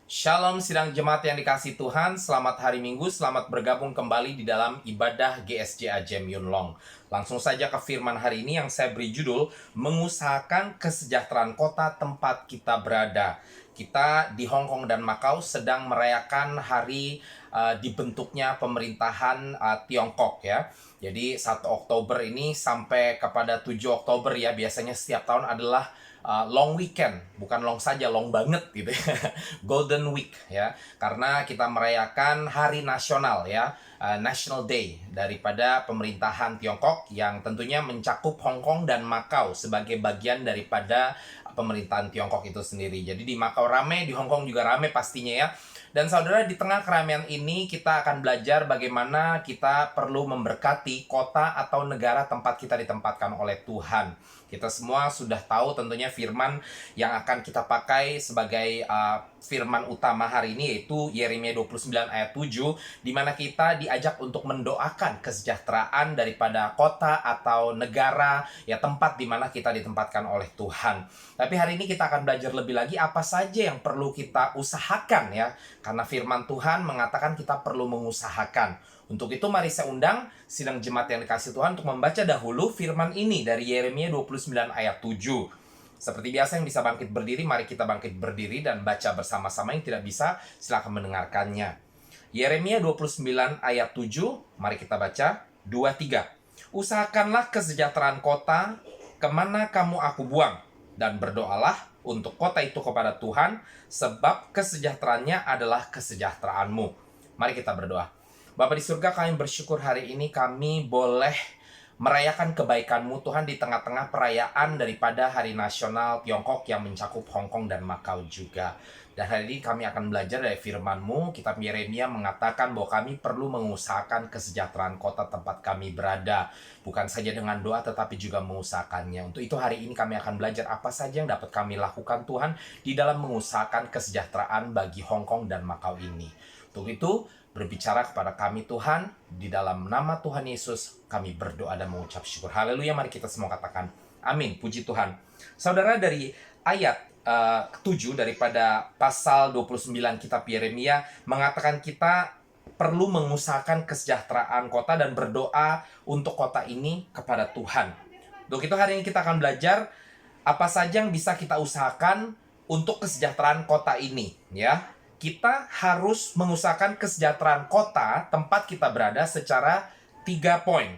Shalom sidang jemaat yang dikasih Tuhan, selamat hari Minggu, selamat bergabung kembali di dalam ibadah GSJA Jem Yun Long. Langsung saja ke firman hari ini yang saya beri judul, mengusahakan kesejahteraan kota tempat kita berada. Kita di Hong Kong dan Macau sedang merayakan hari dibentuknya pemerintahan Tiongkok ya. Jadi 1 Oktober ini sampai kepada 7 Oktober ya, biasanya setiap tahun adalah long weekend, bukan long saja, long banget gitu ya. Golden Week ya, karena kita merayakan hari nasional ya, National Day daripada pemerintahan Tiongkok yang tentunya mencakup Hong Kong dan Macau sebagai bagian daripada pemerintahan Tiongkok itu sendiri. Jadi di Macau rame, di Hong Kong juga rame pastinya ya. Dan saudara, di tengah keramaian ini kita akan belajar bagaimana kita perlu memberkati kota atau negara tempat kita ditempatkan oleh Tuhan. Kita semua sudah tahu tentunya firman yang akan kita pakai sebagai firman utama hari ini, yaitu Yeremia 29 ayat 7, di mana kita diajak untuk mendoakan kesejahteraan daripada kota atau negara, ya tempat di mana kita ditempatkan oleh Tuhan. Tapi hari ini kita akan belajar lebih lagi apa saja yang perlu kita usahakan ya, karena firman Tuhan mengatakan kita perlu mengusahakan. Untuk itu mari saya undang sidang jemaat yang dikasih Tuhan untuk membaca dahulu firman ini dari Yeremia 29 ayat 7. Seperti biasa, yang bisa bangkit berdiri, mari kita bangkit berdiri dan baca bersama-sama. Yang tidak bisa, silakan mendengarkannya. Yeremia 29 ayat 7, mari kita baca. 2-3. Usahakanlah kesejahteraan kota kemana kamu aku buang, dan berdoalah untuk kota itu kepada Tuhan, sebab kesejahteraannya adalah kesejahteraanmu. Mari kita berdoa. Bapa di surga, kami bersyukur hari ini kami boleh merayakan kebaikan-Mu Tuhan di tengah-tengah perayaan daripada Hari Nasional Tiongkok yang mencakup Hong Kong dan Macau juga. Dan hari ini kami akan belajar dari firman-Mu. Kitab Yeremia mengatakan bahwa kami perlu mengusahakan kesejahteraan kota tempat kami berada. Bukan saja dengan doa tetapi juga mengusahakannya. Untuk itu hari ini kami akan belajar apa saja yang dapat kami lakukan Tuhan di dalam mengusahakan kesejahteraan bagi Hong Kong dan Macau ini. Untuk itu, berbicara kepada kami Tuhan, di dalam nama Tuhan Yesus kami berdoa dan mengucap syukur. Haleluya, mari kita semua katakan amin, puji Tuhan. Saudara, dari ayat ke-7 daripada pasal 29 kitab Yeremia mengatakan kita perlu mengusahakan kesejahteraan kota dan berdoa untuk kota ini kepada Tuhan. Untuk itu hari ini kita akan belajar apa saja yang bisa kita usahakan untuk kesejahteraan kota ini ya. Kita harus mengusahakan kesejahteraan kota tempat kita berada secara 3 poin.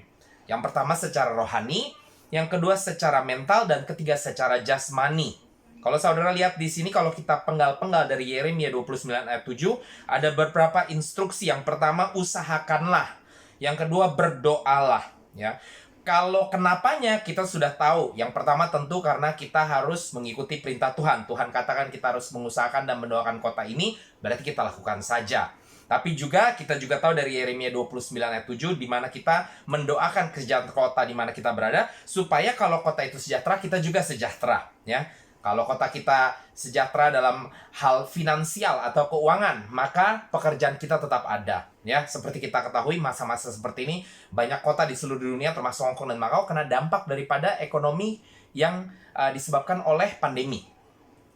Yang pertama secara rohani, yang kedua secara mental, dan ketiga secara jasmani. Kalau saudara lihat di sini, kalau kita penggal-penggal dari Yeremia 29 ayat 7, ada beberapa instruksi. Yang pertama, usahakanlah. Yang kedua, berdoalah. Ya. Kalau kenapanya kita sudah tahu. Yang pertama tentu karena kita harus mengikuti perintah Tuhan. Tuhan katakan kita harus mengusahakan dan mendoakan kota ini, berarti kita lakukan saja. Tapi juga kita juga tahu dari Yeremia 29 ayat 7, di mana kita mendoakan kesejahteraan kota di mana kita berada, supaya kalau kota itu sejahtera, kita juga sejahtera. Ya. Kalau kota kita sejahtera dalam hal finansial atau keuangan, maka pekerjaan kita tetap ada. Ya, seperti kita ketahui masa-masa seperti ini, banyak kota di seluruh dunia termasuk Hong Kong dan Macau kena dampak daripada ekonomi yang disebabkan oleh pandemi.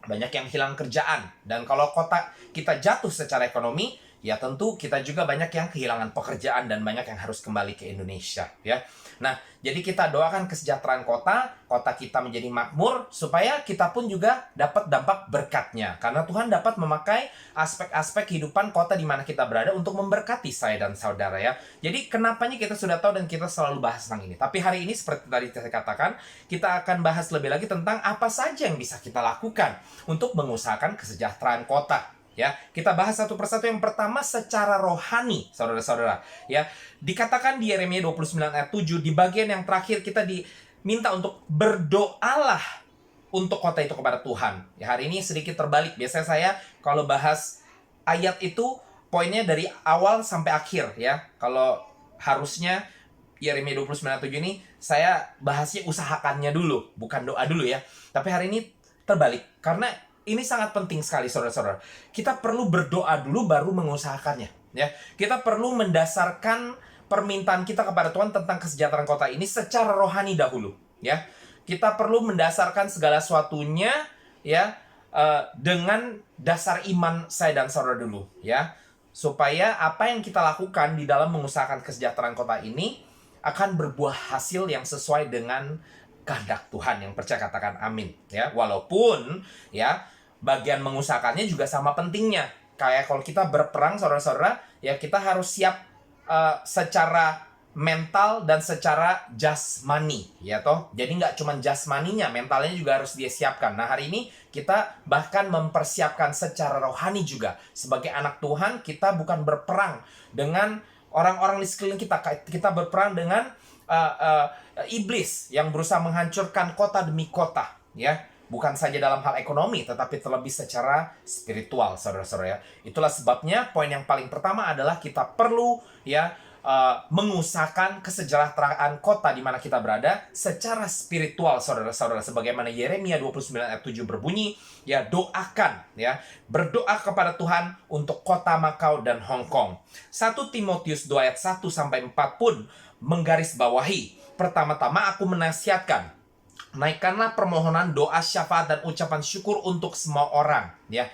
Banyak yang hilang kerjaan. Dan kalau kota kita jatuh secara ekonomi, ya tentu kita juga banyak yang kehilangan pekerjaan dan banyak yang harus kembali ke Indonesia. Ya. Nah, jadi kita doakan kesejahteraan kota kita menjadi makmur, supaya kita pun juga dapat dampak berkatnya. Karena Tuhan dapat memakai aspek-aspek kehidupan kota di mana kita berada untuk memberkati saya dan saudara ya. Jadi kenapanya kita sudah tahu dan kita selalu bahas tentang ini. Tapi hari ini seperti tadi saya katakan, kita akan bahas lebih lagi tentang apa saja yang bisa kita lakukan untuk mengusahakan kesejahteraan kota. Ya, kita bahas satu persatu. Yang pertama secara rohani, saudara-saudara. Ya, dikatakan di Yeremia 29 ayat 7, di bagian yang terakhir kita diminta untuk berdoalah untuk kota itu kepada Tuhan. Ya, hari ini sedikit terbalik. Biasanya saya kalau bahas ayat itu poinnya dari awal sampai akhir ya. Kalau harusnya Yeremia 29 ayat 7 ini saya bahasnya usahakannya dulu, bukan doa dulu ya. Tapi hari ini terbalik, karena ini sangat penting sekali saudara-saudara. Kita perlu berdoa dulu baru mengusahakannya ya. Kita perlu mendasarkan permintaan kita kepada Tuhan tentang kesejahteraan kota ini secara rohani dahulu ya. Kita perlu mendasarkan segala sesuatunya ya dengan dasar iman saya dan saudara dulu, ya. Supaya apa yang kita lakukan di dalam mengusahakan kesejahteraan kota ini akan berbuah hasil yang sesuai dengan kehendak Tuhan. Yang percaya katakan amin, ya. Walaupun ya bagian mengusahakannya juga sama pentingnya. Kayak kalau kita berperang saudara-saudara, ya kita harus siap secara mental dan secara jasmani, ya toh. Jadi nggak cuma jasmaninya, mentalnya juga harus dia siapkan. Nah, hari ini kita bahkan mempersiapkan secara rohani juga. Sebagai anak Tuhan, kita bukan berperang dengan orang-orang di sekeliling kita. Kita berperang dengan iblis yang berusaha menghancurkan kota demi kota, ya. Bukan saja dalam hal ekonomi, tetapi terlebih secara spiritual, saudara-saudara, ya. Itulah sebabnya poin yang paling pertama adalah kita perlu, ya, mengusahakan kesejahteraan kota di mana kita berada secara spiritual, saudara-saudara. Sebagaimana Yeremia 29 ayat 7 berbunyi, ya, doakan, ya, berdoa kepada Tuhan untuk kota Makau dan Hong Kong. 1 Timotius 2 ayat 1 sampai 4 pun menggarisbawahi, pertama-tama aku menasihatkan, naikkanlah permohonan, doa, syafaat, dan ucapan syukur untuk semua orang, ya.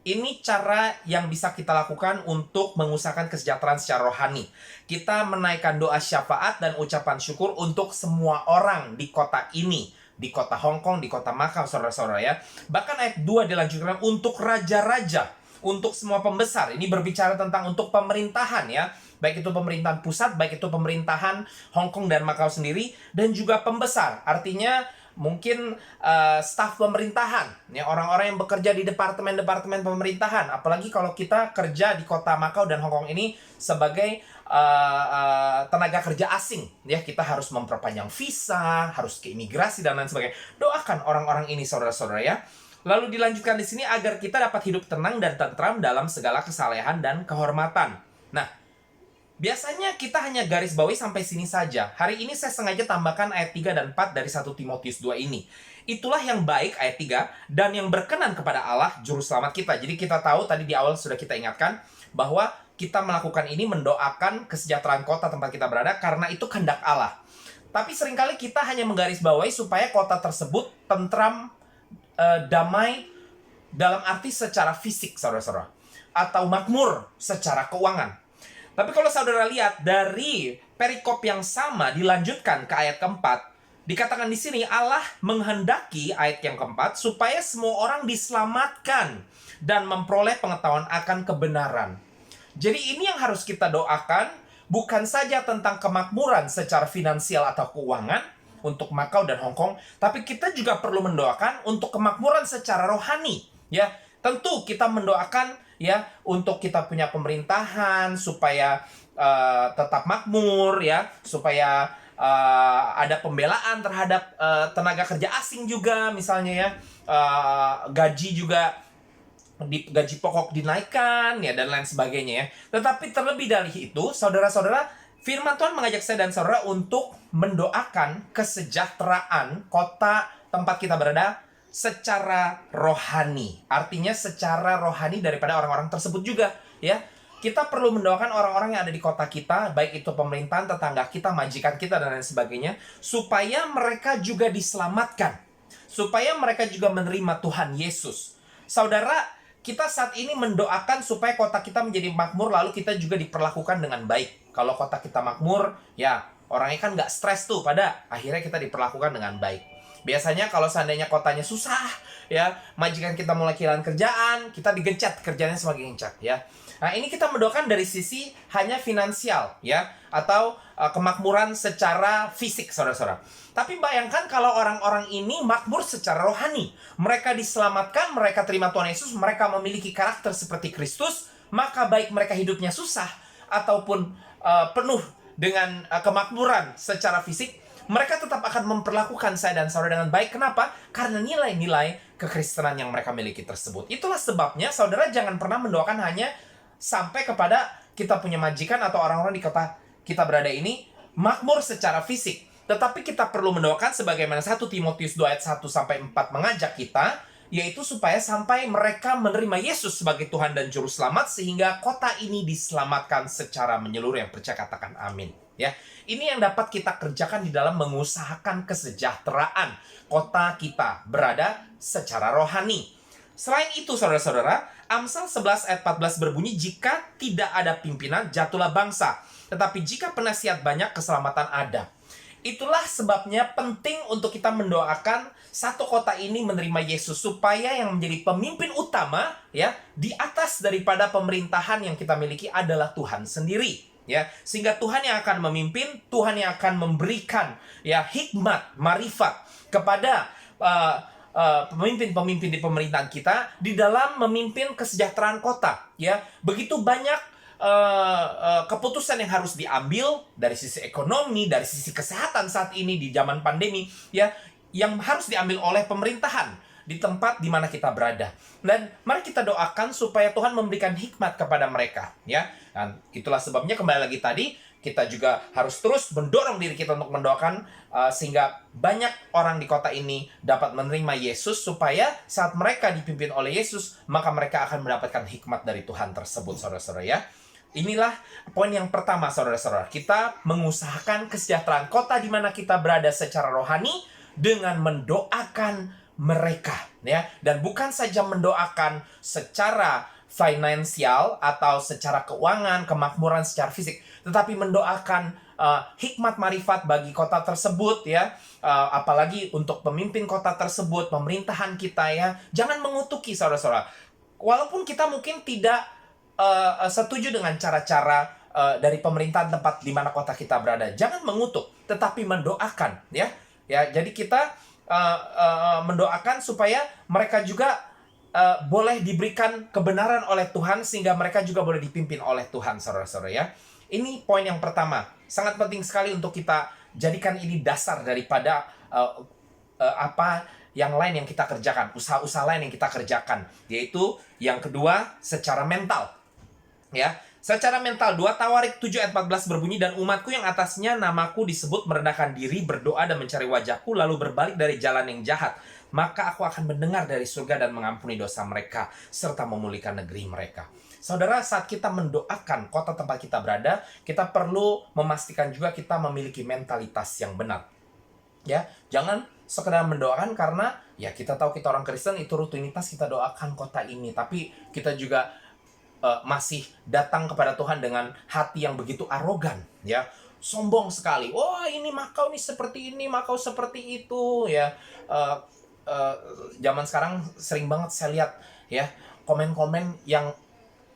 Ini cara yang bisa kita lakukan untuk mengusahakan kesejahteraan secara rohani. Kita menaikkan doa syafaat dan ucapan syukur untuk semua orang di kota ini. Di kota Hong Kong, di kota Makau, saudara-saudara, ya. Bahkan ayat 2 dilanjutkan untuk raja-raja, untuk semua pembesar. Ini berbicara tentang untuk pemerintahan, ya. Baik itu pemerintahan pusat, baik itu pemerintahan Hong Kong dan Makau sendiri, dan juga pembesar. Artinya mungkin staf pemerintahan, ya, orang-orang yang bekerja di departemen-departemen pemerintahan. Apalagi kalau kita kerja di kota Makau dan Hong Kong ini sebagai tenaga kerja asing, ya, kita harus memperpanjang visa, harus ke imigrasi dan lain sebagainya. Doakan orang-orang ini, saudara-saudara, ya. Lalu dilanjutkan di sini agar kita dapat hidup tenang dan tentram dalam segala kesalehan dan kehormatan. Nah, biasanya kita hanya garis bawahi sampai sini saja. Hari ini saya sengaja tambahkan ayat 3 dan 4 dari 1 Timotius 2 ini. Itulah yang baik, ayat 3, dan yang berkenan kepada Allah, juru selamat kita. Jadi kita tahu, tadi di awal sudah kita ingatkan, bahwa kita melakukan ini mendoakan kesejahteraan kota tempat kita berada, karena itu kehendak Allah. Tapi seringkali kita hanya menggarisbawahi supaya kota tersebut tentram, damai, dalam arti secara fisik, saudara-saudara. Atau makmur secara keuangan. Tapi kalau saudara lihat dari perikop yang sama dilanjutkan ke ayat keempat, dikatakan di sini Allah menghendaki, ayat yang keempat, supaya semua orang diselamatkan dan memperoleh pengetahuan akan kebenaran. Jadi ini yang harus kita doakan, bukan saja tentang kemakmuran secara finansial atau keuangan untuk Makau dan Hong Kong, tapi kita juga perlu mendoakan untuk kemakmuran secara rohani, ya. Tentu kita mendoakan, ya, untuk kita punya pemerintahan supaya tetap makmur, ya, supaya ada pembelaan terhadap tenaga kerja asing juga, misalnya, ya, gaji juga gaji pokok dinaikkan, ya, dan lain sebagainya, ya. Tetapi terlebih dari itu, saudara-saudara, firman Tuhan mengajak saya dan saudara untuk mendoakan kesejahteraan kota tempat kita berada secara rohani. Artinya secara rohani daripada orang-orang tersebut juga, ya. Kita perlu mendoakan orang-orang yang ada di kota kita, baik itu pemerintahan, tetangga kita, majikan kita, dan lain sebagainya, supaya mereka juga diselamatkan. Supaya mereka juga menerima Tuhan Yesus. Saudara, kita saat ini mendoakan supaya kota kita menjadi makmur, lalu kita juga diperlakukan dengan baik. Kalau kota kita makmur, ya, orangnya kan nggak stres tuh, pada akhirnya kita diperlakukan dengan baik. Biasanya kalau seandainya kotanya susah, ya, majikan kita mulai kehilangan kerjaan, kita digencet, kerjanya semakin gencet, ya. Nah, ini kita mendoakan dari sisi hanya finansial, ya, atau kemakmuran secara fisik, saudara-saudara. Tapi bayangkan kalau orang-orang ini makmur secara rohani. Mereka diselamatkan, mereka terima Tuhan Yesus, mereka memiliki karakter seperti Kristus, maka baik mereka hidupnya susah ataupun penuh dengan kemakmuran secara fisik, mereka tetap akan memperlakukan saya dan saudara dengan baik. Kenapa? Karena nilai-nilai kekristenan yang mereka miliki tersebut. Itulah sebabnya saudara jangan pernah mendoakan hanya sampai kepada kita punya majikan atau orang-orang di kota kita berada ini makmur secara fisik. Tetapi kita perlu mendoakan sebagaimana 1 Timotius 2 ayat 1 sampai 4 mengajak kita, yaitu supaya sampai mereka menerima Yesus sebagai Tuhan dan Juru Selamat, sehingga kota ini diselamatkan secara menyeluruh. Yang percaya katakan amin. Ya, ini yang dapat kita kerjakan di dalam mengusahakan kesejahteraan kota kita berada secara rohani. Selain itu, saudara-saudara, Amsal 11 ayat 14 berbunyi, jika tidak ada pimpinan, jatuhlah bangsa. Tetapi jika penasihat banyak, keselamatan ada. Itulah sebabnya penting untuk kita mendoakan satu kota ini menerima Yesus, supaya yang menjadi pemimpin utama ya di atas daripada pemerintahan yang kita miliki adalah Tuhan sendiri, ya. Sehingga Tuhan yang akan memimpin, Tuhan yang akan memberikan ya hikmat, marifat kepada pemimpin-pemimpin di pemerintahan kita di dalam memimpin kesejahteraan kota, ya. Begitu banyak keputusan yang harus diambil dari sisi ekonomi, dari sisi kesehatan saat ini di zaman pandemi, ya, yang harus diambil oleh pemerintahan di tempat di mana kita berada. Dan mari kita doakan supaya Tuhan memberikan hikmat kepada mereka, ya. Dan itulah sebabnya kembali lagi tadi, kita juga harus terus mendorong diri kita untuk mendoakan sehingga banyak orang di kota ini dapat menerima Yesus, supaya saat mereka dipimpin oleh Yesus, maka mereka akan mendapatkan hikmat dari Tuhan tersebut, saudara-saudara, ya. Inilah poin yang pertama, saudara-saudara. Kita mengusahakan kesejahteraan kota di mana kita berada secara rohani dengan mendoakan mereka, ya. Dan bukan saja mendoakan secara finansial atau secara keuangan, kemakmuran secara fisik, tetapi mendoakan hikmat marifat bagi kota tersebut, ya. Apalagi untuk pemimpin kota tersebut, pemerintahan kita, ya. Jangan mengutuki, saudara-saudara. Walaupun kita mungkin tidak setuju dengan cara-cara dari pemerintahan tempat di mana kota kita berada, jangan mengutuk, tetapi mendoakan, ya. Ya, jadi kita mendoakan supaya mereka juga boleh diberikan kebenaran oleh Tuhan, sehingga mereka juga boleh dipimpin oleh Tuhan, saudara-saudara, ya. Ini poin yang pertama. Sangat penting sekali untuk kita jadikan ini dasar daripada apa yang lain yang kita kerjakan, usaha-usaha lain yang kita kerjakan, yaitu yang kedua, secara mental. Ya, secara mental, 2 Tawarik 7 ayat 14 berbunyi, dan umatku yang atasnya namaku disebut merendahkan diri, berdoa dan mencari wajahku, lalu berbalik dari jalan yang jahat, maka aku akan mendengar dari surga dan mengampuni dosa mereka, serta memulihkan negeri mereka. Saudara, saat kita mendoakan kota tempat kita berada, kita perlu memastikan juga kita memiliki mentalitas yang benar. Ya, jangan sekedar mendoakan karena ya kita tahu kita orang Kristen, itu rutinitas kita doakan kota ini, tapi kita juga masih datang kepada Tuhan dengan hati yang begitu arogan, ya, sombong sekali. Wah, ini Makau nih seperti ini, Makau seperti itu, ya. Zaman sekarang sering banget saya lihat, ya, komen-komen yang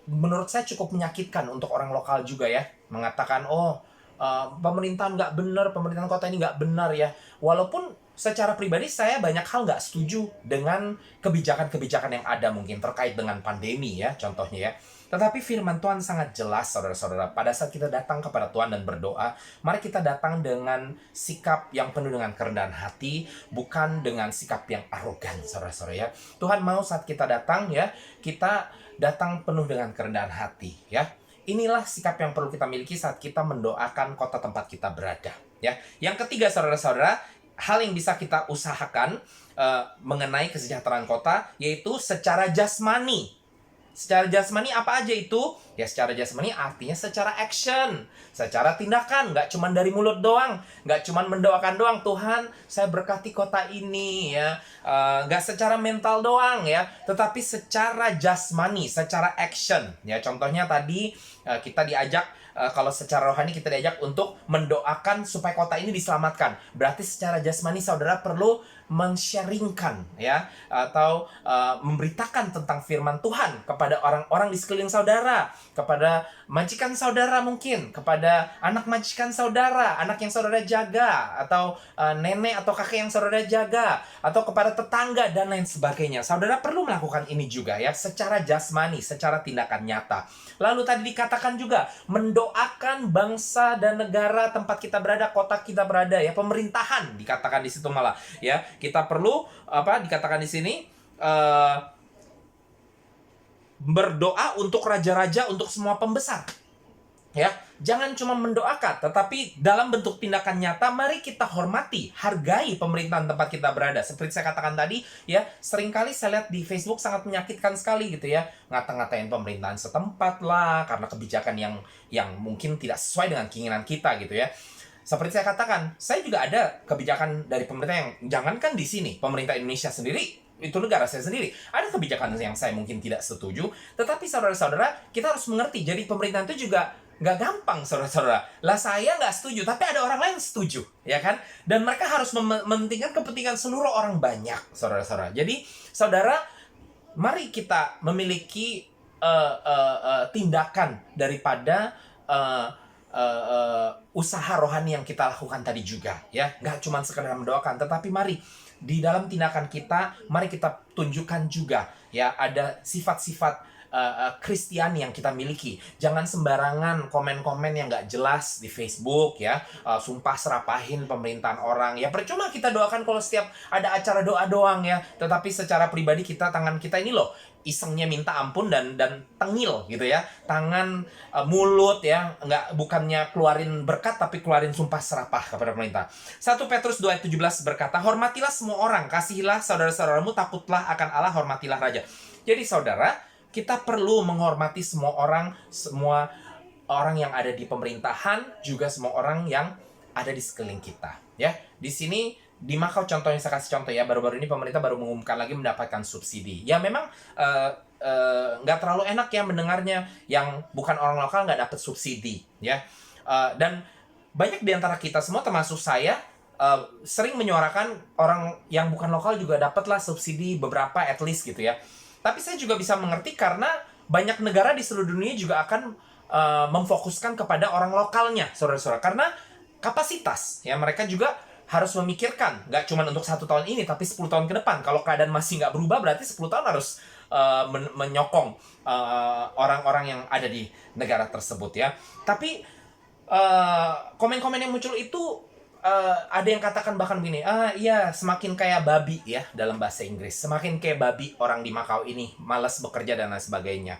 menurut saya cukup menyakitkan untuk orang lokal juga, ya, mengatakan, pemerintahan nggak benar, pemerintahan kota ini nggak benar, ya. Walaupun secara pribadi saya banyak hal nggak setuju dengan kebijakan-kebijakan yang ada mungkin terkait dengan pandemi, ya, contohnya, ya. Tetapi firman Tuhan sangat jelas, saudara-saudara. Pada saat kita datang kepada Tuhan dan berdoa, mari kita datang dengan sikap yang penuh dengan kerendahan hati, bukan dengan sikap yang arogan, saudara-saudara, ya. Tuhan mau saat kita datang, ya, kita datang penuh dengan kerendahan hati, ya. Inilah sikap yang perlu kita miliki saat kita mendoakan kota tempat kita berada, ya. Yang ketiga, saudara-saudara, hal yang bisa kita usahakan mengenai kesejahteraan kota, yaitu secara jasmani. Secara jasmani apa aja itu? Ya, secara jasmani artinya secara action, secara tindakan, nggak cuma dari mulut doang, nggak cuma mendoakan doang, Tuhan saya berkati kota ini, ya. Nggak secara mental doang, ya, tetapi secara jasmani, secara action, ya. Contohnya tadi kita diajak, kalau secara rohani kita diajak untuk mendoakan supaya kota ini diselamatkan. Berarti secara jasmani saudara perlu men-sharingkan, ya, atau memberitakan tentang firman Tuhan kepada orang-orang di sekeliling saudara, kepada majikan saudara mungkin, kepada anak majikan saudara, anak yang saudara jaga, atau nenek atau kakek yang saudara jaga, atau kepada tetangga dan lain sebagainya. Saudara perlu melakukan ini juga, ya, secara jasmani, secara tindakan nyata. Lalu tadi dikatakan juga mendoakan bangsa dan negara tempat kita berada, kota kita berada, ya, pemerintahan dikatakan di situ malah, ya. Kita perlu dikatakan di sini berdoa untuk raja-raja, untuk semua pembesar. Ya, jangan cuma mendoakan, tetapi dalam bentuk tindakan nyata, mari kita hormati, hargai pemerintahan tempat kita berada. Seperti saya katakan tadi, ya, seringkali saya lihat di Facebook sangat menyakitkan sekali gitu, ya, ngata-ngatain pemerintahan setempat lah karena kebijakan yang mungkin tidak sesuai dengan keinginan kita gitu, ya. Seperti saya katakan, saya juga ada kebijakan dari pemerintah yang jangankan di sini, pemerintah Indonesia sendiri itu negara saya sendiri. Ada kebijakan yang saya mungkin tidak setuju, tetapi saudara-saudara, kita harus mengerti, jadi pemerintahan itu juga nggak gampang, saudara-saudara. Lah saya nggak setuju, tapi ada orang lain setuju, ya kan? Dan mereka harus mementingkan kepentingan seluruh orang banyak, saudara-saudara. Jadi, saudara, mari kita memiliki tindakan daripada usaha rohani yang kita lakukan tadi juga, ya. Nggak cuma sekedar mendoakan, tetapi mari di dalam tindakan kita, mari kita tunjukkan juga, ya, ada sifat-sifat Kristiani yang kita miliki. Jangan sembarangan komen-komen yang nggak jelas di Facebook, ya, sumpah serapahin pemerintahan orang. Ya percuma kita doakan kalau setiap ada acara doa doang, ya. Tetapi secara pribadi kita, tangan kita ini loh, isengnya minta ampun dan tengil gitu, ya. Tangan, mulut, ya, bukannya keluarin berkat tapi keluarin sumpah serapah kepada pemerintah. 1 Petrus 2 ayat 17 berkata, hormatilah semua orang, kasihilah saudara-saudaramu, takutlah akan Allah, hormatilah raja. Jadi saudara, kita perlu menghormati semua orang yang ada di pemerintahan, juga semua orang yang ada di sekeliling kita, ya. Di sini di Makau contohnya, saya kasih contoh, ya, baru-baru ini pemerintah baru mengumumkan lagi mendapatkan subsidi. Ya memang nggak terlalu enak ya mendengarnya, yang bukan orang lokal nggak dapat subsidi, ya. Dan banyak di antara kita semua, termasuk saya, sering menyuarakan orang yang bukan lokal juga dapatlah subsidi beberapa, at least gitu, ya. Tapi saya juga bisa mengerti karena banyak negara di seluruh dunia juga akan memfokuskan kepada orang lokalnya, saudara-saudara. Karena kapasitas, ya, mereka juga harus memikirkan, nggak cuma untuk 1 tahun ini, tapi 10 tahun ke depan. Kalau keadaan masih nggak berubah, berarti 10 tahun harus menyokong orang-orang yang ada di negara tersebut, ya. Tapi komen-komen yang muncul itu, ada yang katakan bahkan begini, iya, semakin kayak babi, ya, dalam bahasa Inggris. Semakin kayak babi orang di Makau ini, malas bekerja dan lain sebagainya.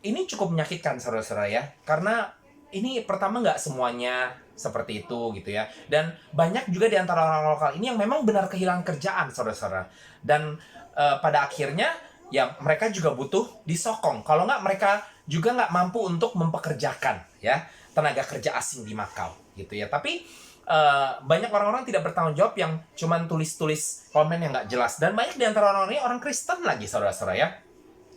Ini cukup menyakitkan, saudara-saudara, ya. Karena ini pertama nggak semuanya seperti itu gitu, ya. Dan banyak juga di antara orang lokal ini yang memang benar kehilangan kerjaan, saudara-saudara. Dan pada akhirnya, ya, mereka juga butuh disokong. Kalau nggak, mereka juga nggak mampu untuk mempekerjakan, ya, tenaga kerja asing di Makau gitu, ya. Tapi banyak orang-orang tidak bertanggung jawab yang cuman tulis-tulis komen yang nggak jelas, dan banyak di antara orang-orang ini orang Kristen lagi, saudara-saudara, ya.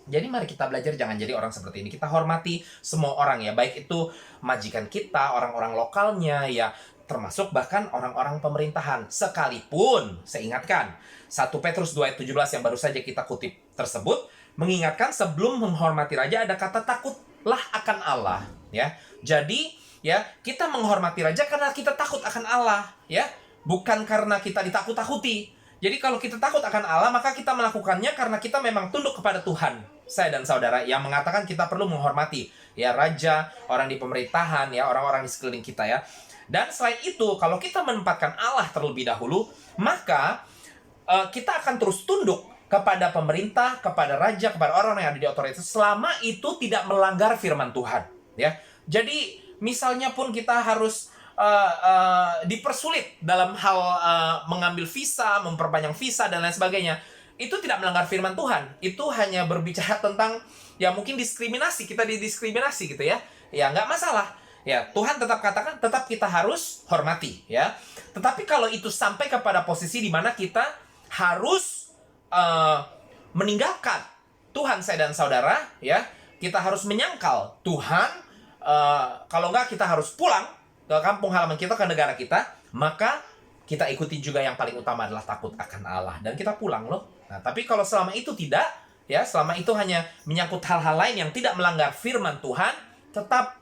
Jadi mari kita belajar jangan jadi orang seperti ini. Kita hormati semua orang, ya, baik itu majikan kita, orang-orang lokalnya, ya, termasuk bahkan orang-orang pemerintahan. Sekalipun, saya ingatkan, 1 Petrus 2 ayat 17 yang baru saja kita kutip tersebut mengingatkan sebelum menghormati raja ada kata takutlah akan Allah, ya. Jadi, ya, kita menghormati raja karena kita takut akan Allah, ya, bukan karena kita ditakut-takuti. Jadi kalau kita takut akan Allah, maka kita melakukannya karena kita memang tunduk kepada Tuhan. Saya dan saudara yang mengatakan kita perlu menghormati, ya, raja, orang di pemerintahan, ya, orang-orang di sekeliling kita, ya. Dan selain itu, kalau kita menempatkan Allah terlebih dahulu, maka kita akan terus tunduk kepada pemerintah, kepada raja, kepada orang yang ada di otoritas, selama itu tidak melanggar firman Tuhan, ya. Jadi misalnya pun kita harus dipersulit dalam hal mengambil visa, memperpanjang visa dan lain sebagainya, itu tidak melanggar firman Tuhan. Itu hanya berbicara tentang, ya, mungkin diskriminasi, kita didiskriminasi gitu, ya. Ya nggak masalah. Ya, Tuhan tetap katakan, tetap kita harus hormati, ya. Tetapi kalau itu sampai kepada posisi di mana kita harus meninggalkan Tuhan, saya dan saudara, ya, kita harus menyangkal Tuhan. Kalau nggak, kita harus pulang ke kampung halaman kita, ke negara kita, maka kita ikuti juga yang paling utama adalah takut akan Allah, dan kita pulang loh. Nah, tapi kalau selama itu tidak, ya, selama itu hanya menyangkut hal-hal lain yang tidak melanggar firman Tuhan, tetap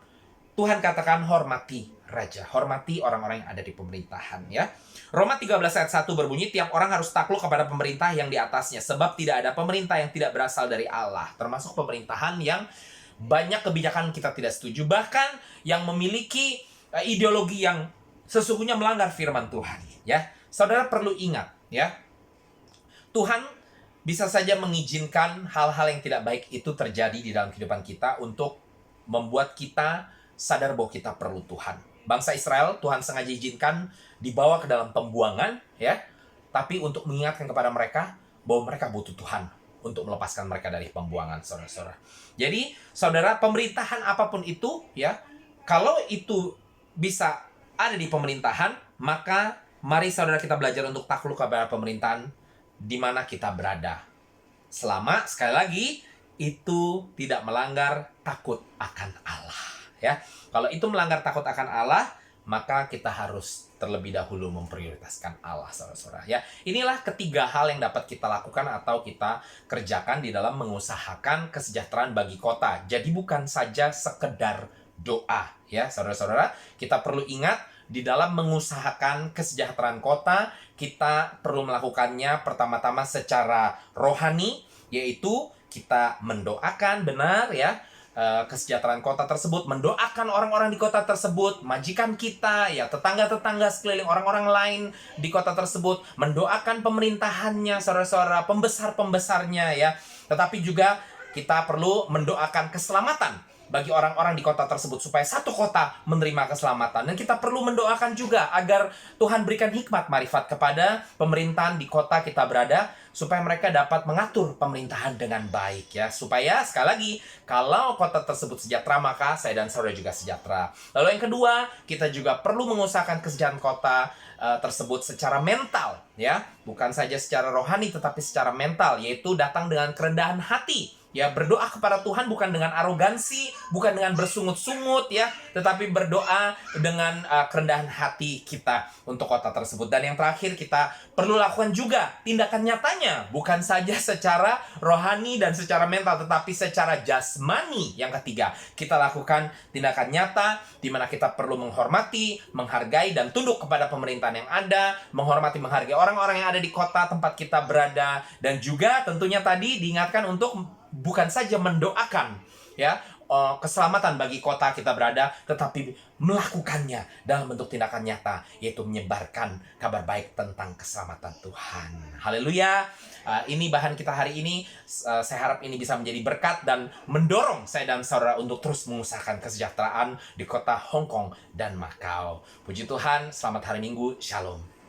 Tuhan katakan hormati raja, hormati orang-orang yang ada di pemerintahan, ya. Roma 13 ayat 1 berbunyi, tiap orang harus takluk kepada pemerintah yang di atasnya, sebab tidak ada pemerintah yang tidak berasal dari Allah, termasuk pemerintahan yang banyak kebijakan kita tidak setuju, bahkan yang memiliki ideologi yang sesungguhnya melanggar firman Tuhan, ya. Saudara perlu ingat, ya, Tuhan bisa saja mengizinkan hal-hal yang tidak baik itu terjadi di dalam kehidupan kita untuk membuat kita sadar bahwa kita perlu Tuhan. Bangsa Israel, Tuhan sengaja izinkan dibawa ke dalam pembuangan, ya, tapi untuk mengingatkan kepada mereka bahwa mereka butuh Tuhan untuk melepaskan mereka dari pembuangan, saudara-saudara. Jadi, saudara, pemerintahan apapun itu, ya, kalau itu bisa ada di pemerintahan, maka mari saudara kita belajar untuk takluk kepada pemerintahan di mana kita berada. Selama, sekali lagi, itu tidak melanggar takut akan Allah. Ya, kalau itu melanggar takut akan Allah, maka kita harus terlebih dahulu memprioritaskan Allah, saudara-saudara. Ya, inilah ketiga hal yang dapat kita lakukan atau kita kerjakan di dalam mengusahakan kesejahteraan bagi kota. Jadi bukan saja sekedar doa, ya, saudara-saudara. Kita perlu ingat di dalam mengusahakan kesejahteraan kota, kita perlu melakukannya pertama-tama secara rohani, yaitu kita mendoakan benar, ya, kesejahteraan kota tersebut, mendoakan orang-orang di kota tersebut, majikan kita, ya, tetangga-tetangga sekeliling, orang-orang lain di kota tersebut, mendoakan pemerintahannya, saudara-saudara, pembesar-pembesarnya, ya. Tetapi juga kita perlu mendoakan keselamatan bagi orang-orang di kota tersebut, supaya satu kota menerima keselamatan. Dan kita perlu mendoakan juga agar Tuhan berikan hikmat marifat kepada pemerintahan di kota kita berada, supaya mereka dapat mengatur pemerintahan dengan baik, ya. Supaya, sekali lagi, kalau kota tersebut sejahtera, maka saya dan saudara juga sejahtera. Lalu yang kedua, kita juga perlu mengusahakan kesejahteraan kota tersebut secara mental, ya. Bukan saja secara rohani, tetapi secara mental, yaitu datang dengan kerendahan hati. Ya, berdoa kepada Tuhan bukan dengan arogansi, bukan dengan bersungut-sungut, ya, tetapi berdoa dengan kerendahan hati kita untuk kota tersebut. Dan yang terakhir, kita perlu lakukan juga tindakan nyatanya, bukan saja secara rohani dan secara mental, tetapi secara jasmani. Yang ketiga, kita lakukan tindakan nyata di mana kita perlu menghormati, menghargai, dan tunduk kepada pemerintahan yang ada, menghormati, menghargai orang-orang yang ada di kota tempat kita berada, dan juga tentunya tadi diingatkan untuk bukan saja mendoakan, ya, keselamatan bagi kota kita berada, tetapi melakukannya dalam bentuk tindakan nyata, yaitu menyebarkan kabar baik tentang keselamatan Tuhan. Haleluya. Ini bahan kita hari ini. Saya harap ini bisa menjadi berkat dan mendorong saya dan saudara untuk terus mengusahakan kesejahteraan di kota Hong Kong dan Macau. Puji Tuhan, selamat hari Minggu. Shalom.